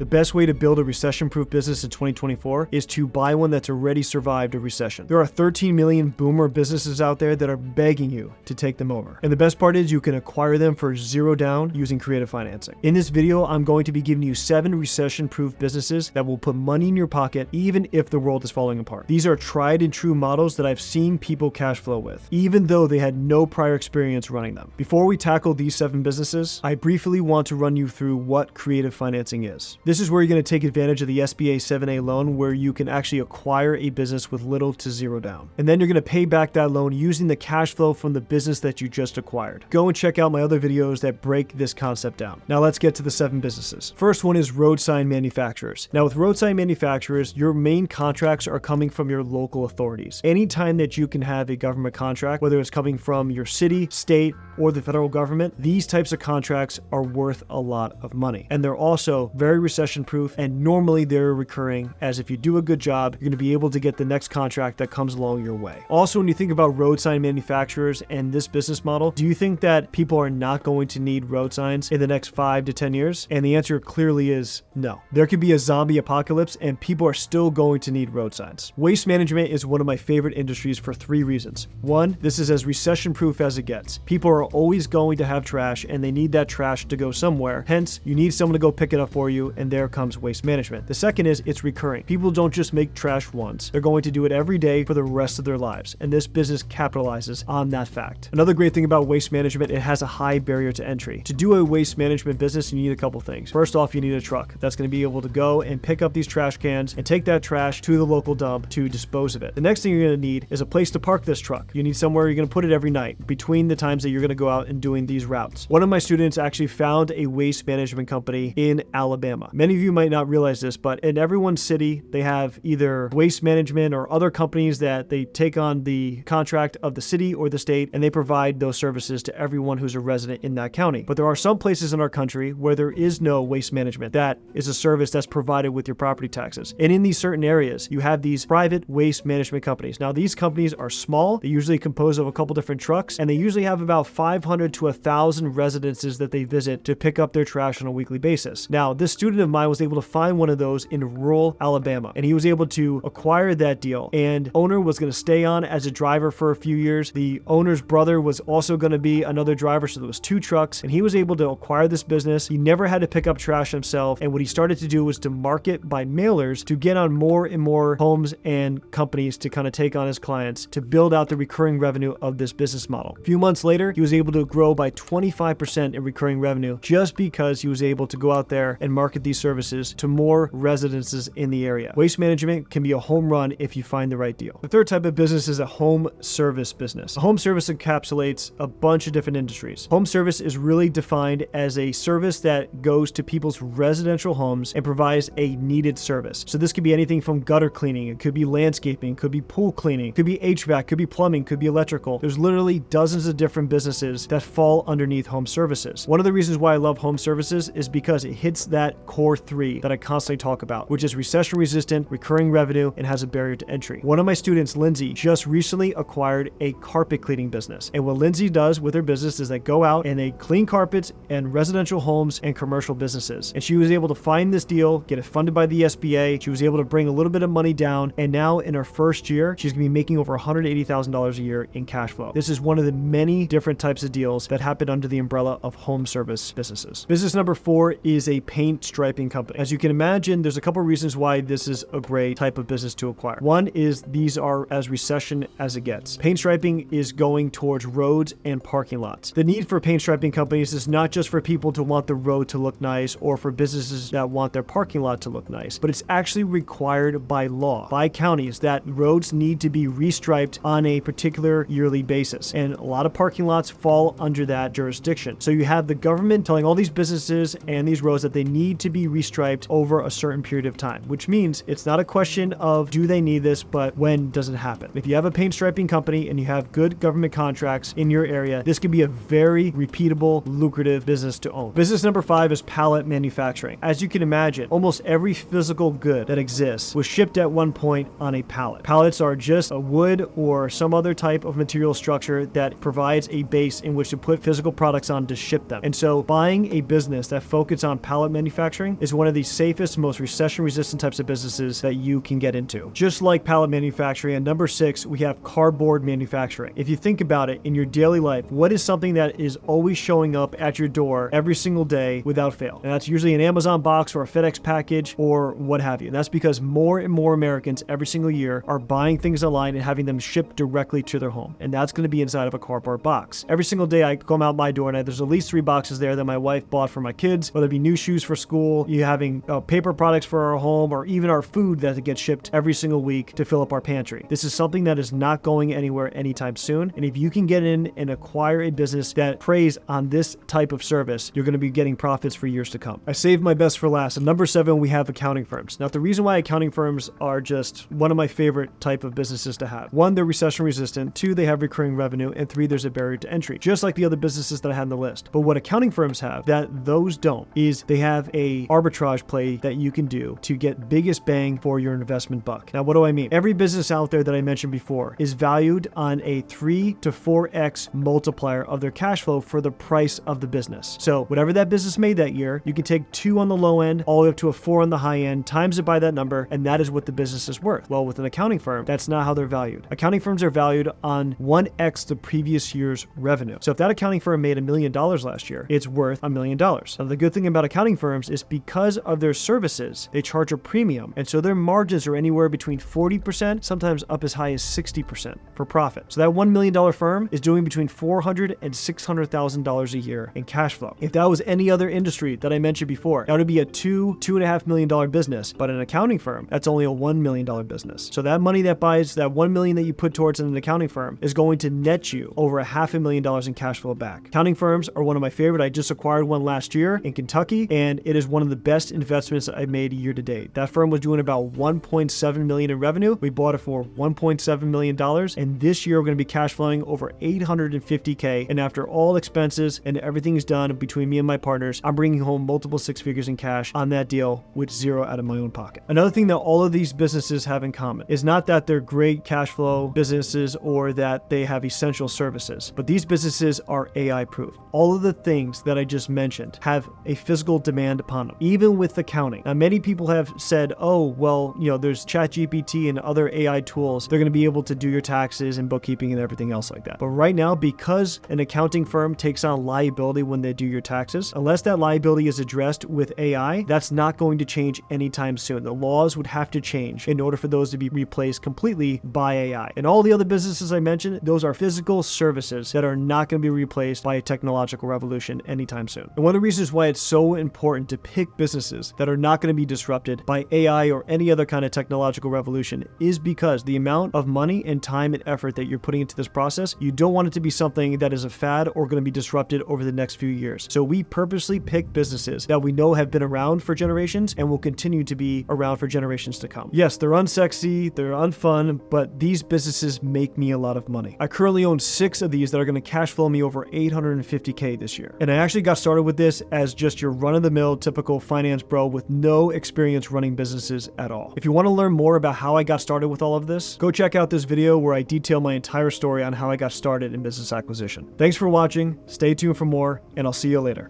The best way to build a recession-proof business in 2024 is to buy one that's already survived a recession. There are 13 million boomer businesses out there that are begging you to take them over. And the best part is you can acquire them for zero down using creative financing. In this video, I'm going to be giving you 7 recession-proof businesses that will put money in your pocket even if the world is falling apart. These are tried and true models that I've seen people cash flow with, even though they had no prior experience running them. Before we tackle these 7 businesses, I briefly want to run you through what creative financing is. This is where you're going to take advantage of the SBA 7A loan, where you can actually acquire a business with little to zero down. And then you're going to pay back that loan using the cash flow from the business that you just acquired. Go and check out my other videos that break this concept down. Now let's get to the 7 businesses. First one is road sign manufacturers. Now with road sign manufacturers, your main contracts are coming from your local authorities. Anytime that you can have a government contract, whether it's coming from your city, state, or the federal government, these types of contracts are worth a lot of money. And they're also very recession-proof, and normally they're recurring, as if you do a good job, you're going to be able to get the next contract that comes along your way. Also, when you think about road sign manufacturers and this business model, do you think that people are not going to need road signs in the next 5 to 10 years? And the answer clearly is no. There could be a zombie apocalypse and people are still going to need road signs. Waste management is one of my favorite industries for 3 reasons. 1, this is as recession-proof as it gets. People are always going to have trash and they need that trash to go somewhere. Hence, you need someone to go pick it up for you, and there comes waste management. The second is it's recurring. People don't just make trash once. They're going to do it every day for the rest of their lives, and this business capitalizes on that fact. Another great thing about waste management, it has a high barrier to entry. To do a waste management business, you need a couple things. First off, you need a truck that's going to be able to go and pick up these trash cans and take that trash to the local dump to dispose of it. The next thing you're going to need is a place to park this truck. You need somewhere you're going to put it every night between the times that you're going to go out and doing these routes. One of my students actually found a waste management company in Alabama. Many of you might not realize this, but in everyone's city, they have either waste management or other companies that they take on the contract of the city or the state, and they provide those services to everyone who's a resident in that county. But there are some places in our country where there is no waste management. That is a service that's provided with your property taxes. And in these certain areas, you have these private waste management companies. Now, these companies are small. They usually compose of a couple different trucks, and they usually have about 500 to 1,000 residences that they visit to pick up their trash on a weekly basis. Now, this student of mine was able to find one of those in rural Alabama, and he was able to acquire that deal, and owner was going to stay on as a driver for a few years. The owner's brother was also going to be another driver, so there was 2 trucks, and he was able to acquire this business. He never had to pick up trash himself, and what he started to do was to market by mailers to get on more and more homes and companies to kind of take on his clients to build out the recurring revenue of this business model. A few months later, he was able to grow by 25% in recurring revenue just because he was able to go out there and market these services to more residences in the area. Waste management can be a home run if you find the right deal. The third type of business is a home service business. A home service encapsulates a bunch of different industries. Home service is really defined as a service that goes to people's residential homes and provides a needed service. So this could be anything from gutter cleaning, it could be landscaping, it could be pool cleaning, it could be HVAC, it could be plumbing, it could be electrical. There's literally dozens of different businesses that fall underneath home services. One of the reasons why I love home services is because it hits that core 3 that I constantly talk about, which is recession-resistant, recurring revenue, and has a barrier to entry. One of my students, Lindsay, just recently acquired a carpet cleaning business. And what Lindsay does with her business is they go out and they clean carpets in residential homes and commercial businesses. And she was able to find this deal, get it funded by the SBA. She was able to bring a little bit of money down. And now in her first year, she's going to be making over $180,000 a year in cash flow. This is one of the many different types of deals that happen under the umbrella of home service businesses. Business number 4 is a paint striping company. As you can imagine, there's a couple reasons why this is a great type of business to acquire. One is these are as recession as it gets. Paint striping is going towards roads and parking lots. The need for paint striping companies is not just for people to want the road to look nice or for businesses that want their parking lot to look nice, but it's actually required by law, by counties, that roads need to be restriped on a particular yearly basis. And a lot of parking lots fall under that jurisdiction. So you have the government telling all these businesses and these roads that they need to be restriped over a certain period of time, which means it's not a question of do they need this, but when does it happen? If you have a paint striping company and you have good government contracts in your area, this could be a very repeatable, lucrative business to own. Business number 5 is pallet manufacturing. As you can imagine, almost every physical good that exists was shipped at one point on a pallet. Pallets are just a wood or some other type of material structure that provides a base in which to put physical products on to ship them. And so buying a business that focuses on pallet manufacturing manufacturing is one of the safest, most recession-resistant types of businesses that you can get into. Just like pallet manufacturing, at number 6, we have cardboard manufacturing. If you think about it in your daily life, what is something that is always showing up at your door every single day without fail? And that's usually an Amazon box or a FedEx package or what have you. And that's because more and more Americans every single year are buying things online and having them shipped directly to their home. And that's going to be inside of a cardboard box. Every single day I come out my door and there's at least 3 boxes there that my wife bought for my kids, whether it be new shoes for school, you having paper products for our home, or even our food that gets shipped every single week to fill up our pantry. This is something that is not going anywhere anytime soon. And if you can get in and acquire a business that preys on this type of service, you're going to be getting profits for years to come. I saved my best for last. At number 7, we have accounting firms. Now, the reason why accounting firms are just one of my favorite type of businesses to have. 1, they're recession resistant. 2, they have recurring revenue. And 3, there's a barrier to entry, just like the other businesses that I had on the list. But what accounting firms have that those don't is they have a arbitrage play that you can do to get biggest bang for your investment buck. Now, what do I mean? Every business out there that I mentioned before is valued on a 3 to 4x multiplier of their cash flow for the price of the business. So whatever that business made that year, you can take 2 on the low end, all the way up to a 4 on the high end, times it by that number, and that is what the business is worth. Well, with an accounting firm, that's not how they're valued. Accounting firms are valued on 1x the previous year's revenue. So if that accounting firm made $1 million last year, it's worth $1 million. Now, the good thing about accounting firms is because of their services, they charge a premium. And so their margins are anywhere between 40%, sometimes up as high as 60% for profit. So that $1 million firm is doing between $400,000 and $600,000 a year in cash flow. If that was any other industry that I mentioned before, that would be a $2.5 million business. But an accounting firm, that's only a $1 million business. So that money that buys that $1 million that you put towards an accounting firm is going to net you over $500,000 in cash flow back. Accounting firms are one of my favorite. I just acquired one last year in Kentucky, and it is one of the best investments I've made year to date. That firm was doing about $1.7 million in revenue. We bought it for $1.7 million, and this year we're going to be cash flowing over $850K. And after all expenses and everything is done between me and my partners, I'm bringing home multiple 6 figures in cash on that deal with 0 out of my own pocket. Another thing that all of these businesses have in common is not that they're great cash flow businesses or that they have essential services, but these businesses are AI proof. All of the things that I just mentioned have a physical demand upon them, even with accounting. Now, many people have said, oh, well, there's ChatGPT and other AI tools. They're going to be able to do your taxes and bookkeeping and everything else like that. But right now, because an accounting firm takes on liability when they do your taxes, unless that liability is addressed with AI, that's not going to change anytime soon. The laws would have to change in order for those to be replaced completely by AI. And all the other businesses I mentioned, those are physical services that are not going to be replaced by a technological revolution anytime soon. And one of the reasons why it's so important to pick businesses that are not going to be disrupted by AI or any other kind of technological revolution is because the amount of money and time and effort that you're putting into this process, you don't want it to be something that is a fad or going to be disrupted over the next few years. So we purposely pick businesses that we know have been around for generations and will continue to be around for generations to come. Yes, they're unsexy, they're unfun, but these businesses make me a lot of money. I currently own 6 of these that are going to cash flow me over $850K this year. And I actually got started with this as just your run-of-the-mill typical finance bro with no experience running businesses at all. If you want to learn more about how I got started with all of this, go check out this video where I detail my entire story on how I got started in business acquisition. Thanks for watching, stay tuned for more, and I'll see you later.